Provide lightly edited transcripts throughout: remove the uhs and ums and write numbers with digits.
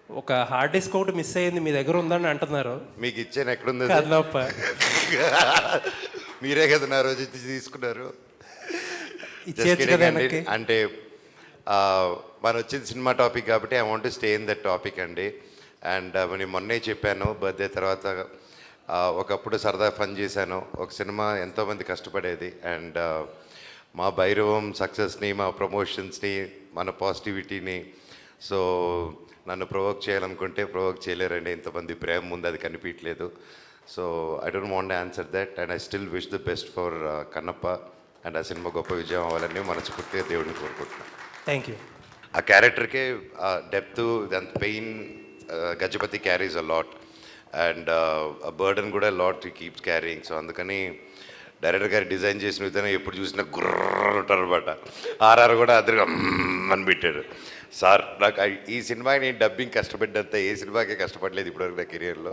ఒక hard disk ఒకటి miss అయ్యింది, మీ దగ్గర ఉందని అంటున్నారు. మీకు ఇచ్చాను, ఎక్కడుంది? కదలప్ప. మీరే కదా నా రోజు ఇచ్చి తీసుకున్నారు. ఇచ్చేయచ్చు కదా వెనక్కి. అంటే మనం వచ్చింది సినిమా టాపిక్ కాబట్టి I want to stay in that topic అండి. అండ్ నేను మొన్నే చెప్పాను, బర్త్డే తర్వాత ఒకప్పుడు సరదా ఫన్ చేశాను. ఒక సినిమా ఎంతోమంది కష్టపడేది, అండ్ మా భైరవం సక్సెస్ని, మా ప్రమోషన్స్ని, మన పాజిటివిటీని, సో నన్ను ప్రొవోక్ చేయాలనుకుంటే ప్రొవోక్ చేయలేరండి. ఇంతమంది ప్రేమ ముందు అది కనిపించలేదు. So I don't want answer that, and I still wish the best for Kannappa. అండ్ ఆ సినిమా గొప్ప విజయం అవ్వాలని మనస్ఫూర్తిగా దేవుడిని కోరుకుంటున్నాను. Thank you. ఆ క్యారెక్టర్కే డెప్త్, దాని pain Gajapati carries a lot, and ఆ బర్డన్ కూడా లాట్ కీప్స్ క్యారీయింగ్. సో అందుకని డైరెక్టర్ గారు డిజైన్ చేసిన విధానం ఎప్పుడు చూసినా గుర్ర ఉంటారు అనమాట. ఆర్ఆర్ కూడా అద్దరుగా అని పెట్టాడు. సార్ నాకు ఈ సినిమాని డబ్బింగ్ కష్టపడ్డంత ఏ సినిమాకే కష్టపడలేదు ఇప్పటివరకు నా కెరియర్లో.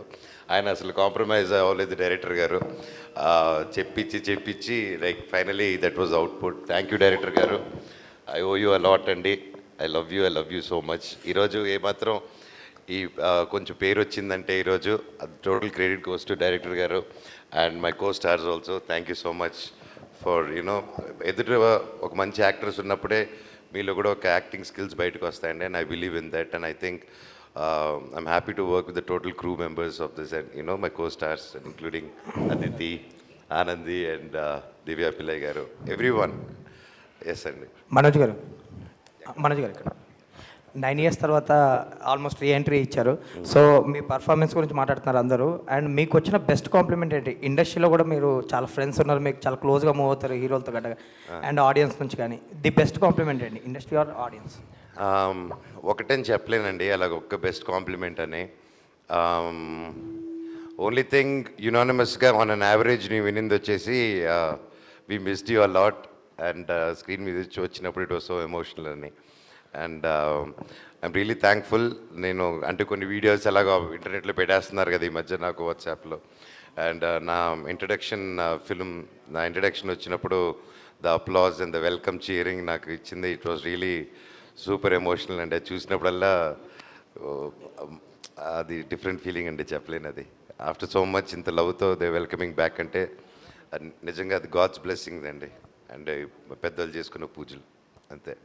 ఆయన అసలు కాంప్రమైజ్ అవ్వలేదు డైరెక్టర్ గారు. చెప్పించి like finally that was output. Thank you director గారు. I owe you a lot అండి. I love you so much. ఈరోజు ఏమాత్రం ఈ కొంచెం పేరు వచ్చిందంటే ఈరోజు అది total credit goes to director గారు and my co stars also. Thank you so much for you know, ఎదుట ఒక మంచి యాక్టర్స్ ఉన్నప్పుడే మీలో కూడా ఒక యాక్టింగ్ స్కిల్స్ బయటకు వస్తాయండి. And I believe in that, and I think I'm happy to work with the total crew members of this, and you know my co stars including Aditi, Anandi and Divya Pillai గారు, ఎవ్రీ వన్. ఎస్ అండి. మనోజ్ గారు ఇక్కడ 9 years తర్వాత almost reentry ఇచ్చారు. So మీ performance గురించి మాట్లాడుతున్నారు అందరూ. And మీకు వచ్చిన బెస్ట్ కాంప్లిమెంట్ ఏంటి? ఇండస్ట్రీలో కూడా మీరు చాలా ఫ్రెండ్స్ ఉన్నారు, మీకు చాలా క్లోజ్గా మూవ్ అవుతారు హీరోలతో గట్ట, అండ్ ఆడియన్స్ నుంచి కానీ ది బెస్ట్ కాంప్లిమెంట్ ఏంటి ఇండస్ట్రీ ఆర్ ఆడియన్స్? ఒకటని చెప్పలేనండి అలాగ ఒక్క బెస్ట్ కాంప్లిమెంట్ అని. ఓన్లీ థింగ్ యునానిమస్గా ఆన్ అన్ యావరేజ్ నీ వినింది వచ్చేసి we missed you a lot, and screen మీద వచ్చినప్పుడు ఇట్ వాస్ సో ఎమోషనల్ అని. And I'm really thankful. నేను అంటే కొన్ని వీడియోస్ అలాగా ఇంటర్నెట్లో పెట్టేస్తున్నారు కదా ఈ మధ్య నాకు వాట్సాప్లో, అండ్ నా ఇంట్రడక్షన్ ఫిల్మ్, నా ఇంట్రడక్షన్ వచ్చినప్పుడు the applause and the welcome cheering నాకు ఇచ్చింది. It was really super emotional అండి. అది చూసినప్పుడల్లా అది డిఫరెంట్ ఫీలింగ్ అండి, చెప్పలేను అది. ఆఫ్టర్ సో మచ్ ఇంత లవ్తో దే వెల్కమింగ్ బ్యాక్ అంటే నిజంగా అది గాడ్స్ బ్లెస్సింగ్స్ అండి, అండ్ పెద్దలు చేసుకున్న పూజలు అంతే.